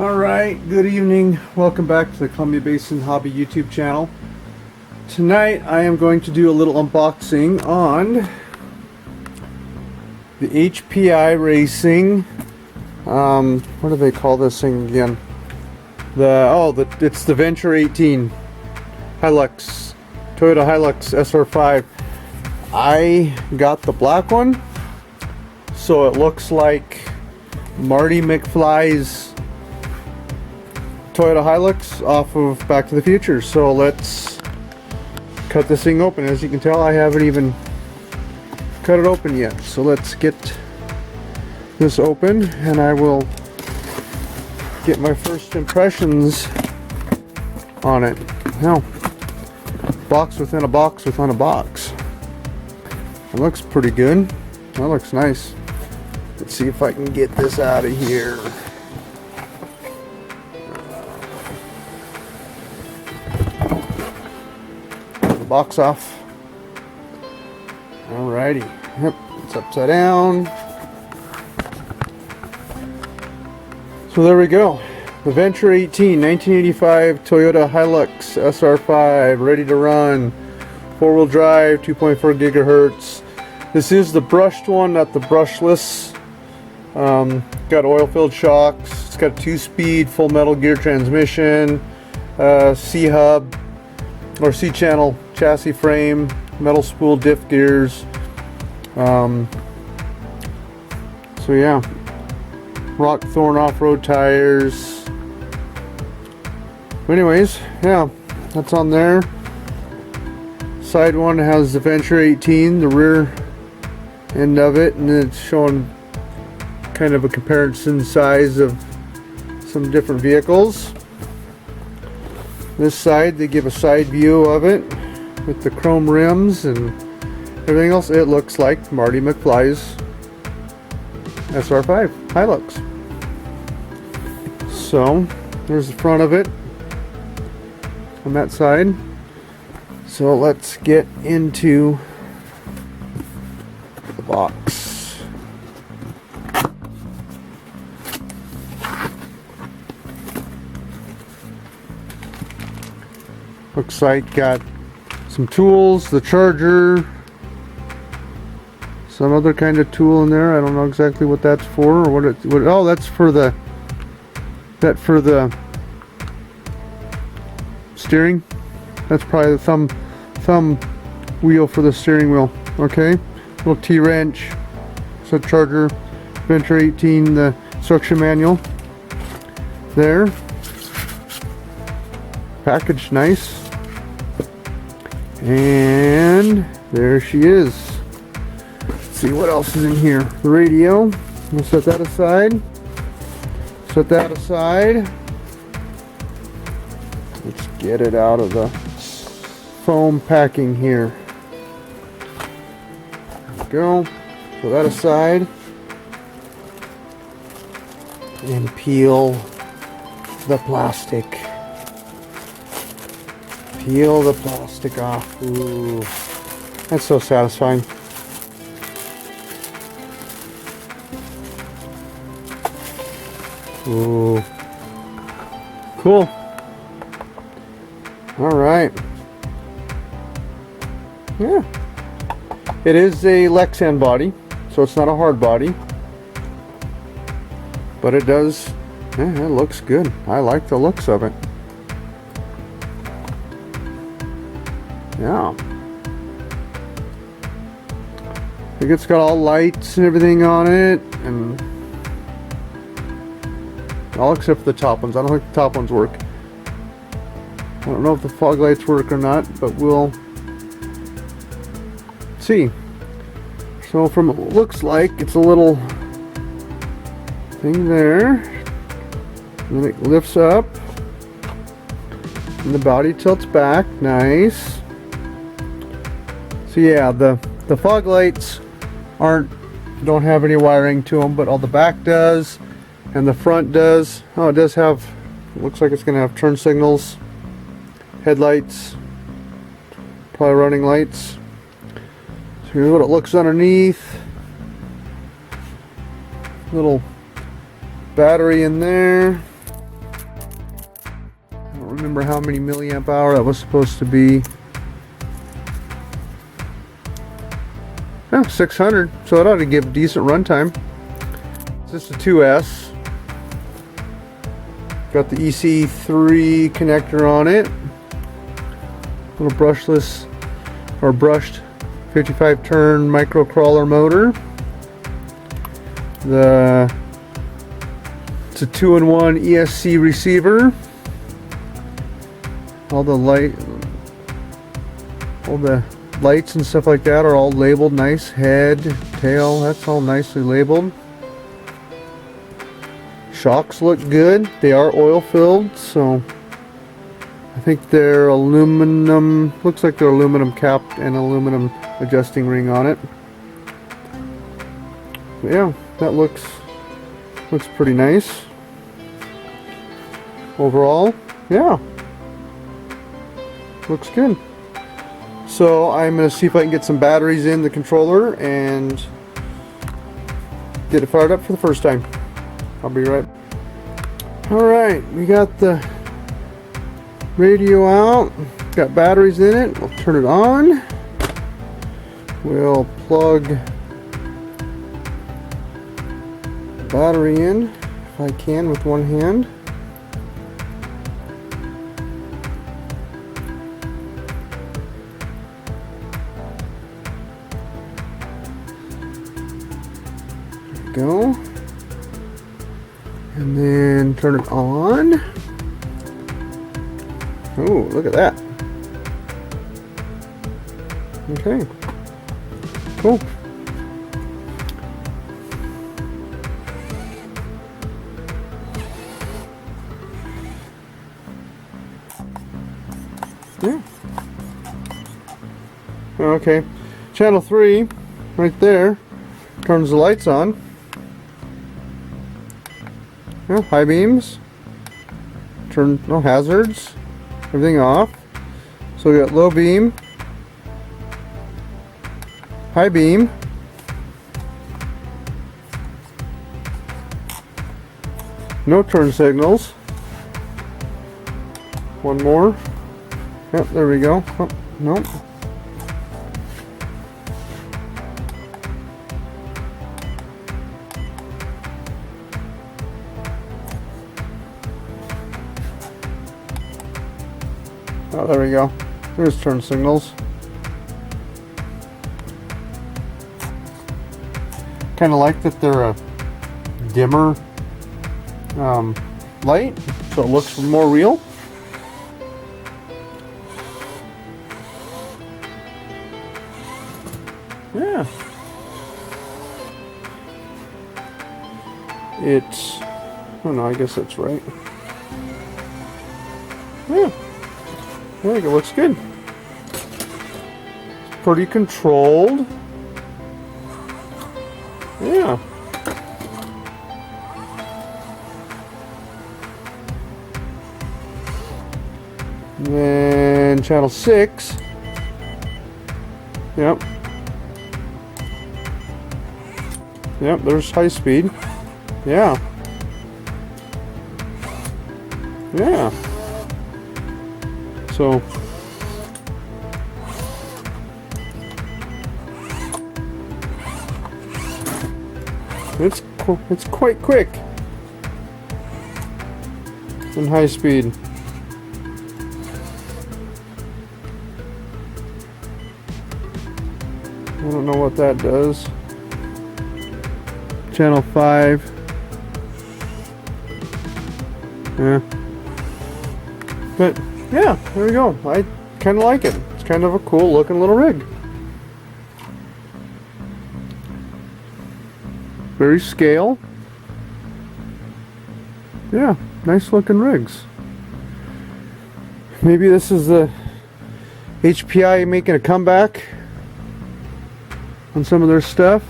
Alright, good evening. Welcome back to the Columbia Basin Hobby YouTube channel. Tonight I am going to do a little unboxing on the HPI Racing, what do they call this thing again? It's the Venture 18 Hilux, Toyota Hilux SR5. I got the black one, so it looks like Marty McFly's Toyota Hilux off of Back to the Future. So let's cut this thing open. As you can tell, I haven't even cut it open yet. So let's get this open and I will get my first impressions on it. Now, box within a box within a box. It looks pretty good. That looks nice. Let's see if I can get this out of here. Box off. Alrighty. Yep, it's upside down. So there we go. The Venture 18 1985 Toyota Hilux SR5, ready to run. 4-wheel drive, 2.4 gigahertz. This is the brushed one, not the brushless. Got oil-filled shocks. It's got a 2-speed full metal gear transmission, C-hub or C-channel chassis frame, metal spool diff gears. So yeah, Rock Thorn off-road tires. Anyways, yeah, that's on there. Side one has the Venture 18, the rear end of it, and it's showing kind of a comparison size of some different vehicles. This side, they give a side view of it with the chrome rims and everything else. It looks like Marty McFly's SR5 Hilux. So there's the front of it on that side. So let's get into the box. Looks like got some tools, the charger, some other kind of tool in there. I don't know exactly what that's for or oh, that's for the steering. That's probably the thumb wheel for the steering wheel. Okay, little T-wrench, so charger, Venture 18, the instruction manual there, packaged nice. And there she is. Let's see what else is in here. The radio. We'll set that aside. Set that aside. Let's get it out of the foam packing here. There we go. Put that aside. And peel the plastic. Peel the plastic off. Ooh, that's so satisfying. Ooh, cool. All right. Yeah, it is a Lexan body, so it's not a hard body, but it does. Yeah, it looks good. I like the looks of it. Yeah, I think it's got all lights and everything on it, and all except for the top ones. I don't think the top ones work. I don't know if the fog lights work or not, but we'll see. So from what it looks like, it's a little thing there, and then it lifts up, and the body tilts back. Nice. So yeah, the fog lights don't have any wiring to them, but all the back does, and the front does. Oh, it does have. It looks like it's going to have turn signals, headlights, probably running lights. So here's what it looks underneath. Little battery in there. remember how many milliamp hour that was supposed to be. Oh, 600, so it ought to give decent runtime. This is a 2S. Got the EC3 connector on it. Little brushless or brushed 55 turn micro crawler motor. It's a 2-in-1 ESC receiver. All the lights and stuff like that are all labeled nice. Head, tail, that's all nicely labeled. Shocks look good. They are oil filled, so I think they're aluminum. Looks like they're aluminum capped and aluminum adjusting ring on it. But yeah, that looks pretty nice. Overall, yeah, looks good. So I'm going to see if I can get some batteries in the controller and get it fired up for the first time. I'll be right. Alright, we got the radio out, got batteries in it. We'll turn it on. We'll plug the battery in if I can with one hand. Go, and then turn it on. Oh, look at that. Okay, cool. Yeah. Okay, channel 3 right there turns the lights on. Yeah, high beams, turn no hazards, everything off. So we got low beam, high beam, no turn signals. One more. Yep, there we go. Oh, nope. Oh, there we go. There's turn signals. Kind of like that they're a dimmer light, so it looks more real. Yeah. It's, oh no, I guess that's right. Yeah. I think it looks good. It's pretty controlled. Yeah. And then channel 6. Yep. Yep, there's high speed. Yeah. Yeah. So it's quite quick in high speed. I don't know what that does. Channel 5. Yeah. But yeah, there we go. I kind of like it. It's kind of a cool looking little rig. Very scale. Yeah, nice looking rigs. Maybe this is the HPI making a comeback on some of their stuff.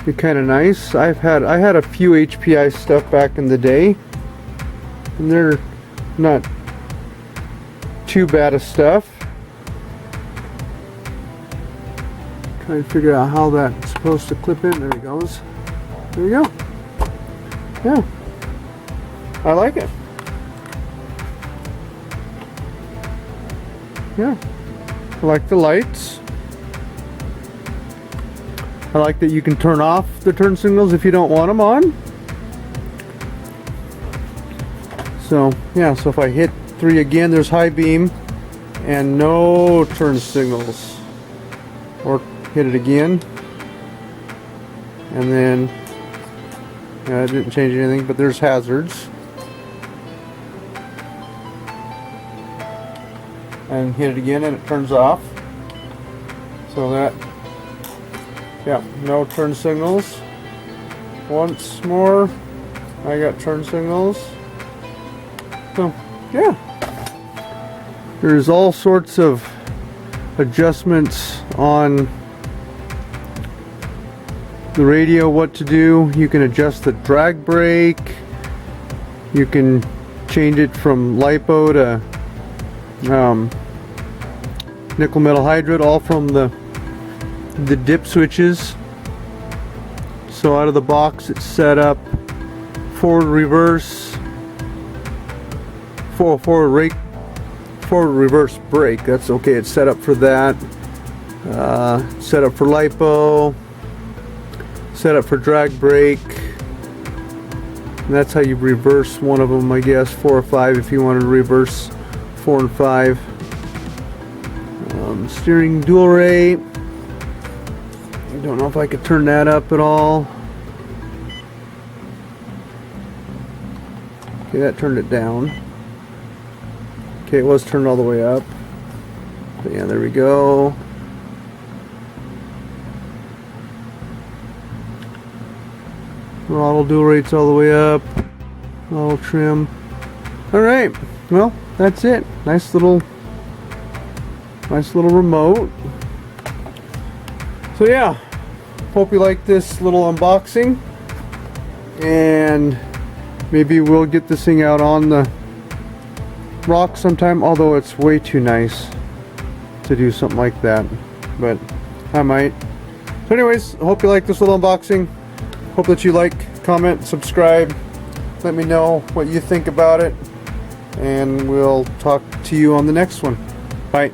Be kind of nice. I had a few HPI stuff back in the day, and they're not too bad of stuff. Trying to figure out how that's supposed to clip in. There it goes. There we go. Yeah, I like it. yeah, I like the lights. I like that you can turn off the turn signals if you don't want them on. So yeah, so if I hit 3 again, there's high beam and no turn signals. Or hit it again, and then yeah, it didn't change anything, but there's hazards. And hit it again and it turns off. So that, yeah, no turn signals. Once more, I got turn signals. So yeah, there's all sorts of adjustments on the radio, what to do. You can adjust the drag brake, you can change it from LiPo to nickel metal hydride, all from the dip switches. So out of the box it's set up forward, reverse, forward reverse brake. That's okay, it's set up for that. Set up for LiPo, set up for drag brake. And that's how you reverse one of them, I guess, 4 or 5 if you wanted to reverse 4 and 5. Steering dual rate. I don't know if I could turn that up at all. Okay, that turned it down. Okay, it was turned all the way up. But yeah, there we go. Throttle dual rates all the way up. Throttle trim. Alright, well, that's it. Nice little remote. So yeah, hope you like this little unboxing. And maybe we'll get this thing out on the rock sometime, although it's way too nice to do something like that, but I might. So anyways, hope you like this little unboxing. Hope that you like, comment, subscribe, let me know what you think about it, and we'll talk to you on the next one. Bye.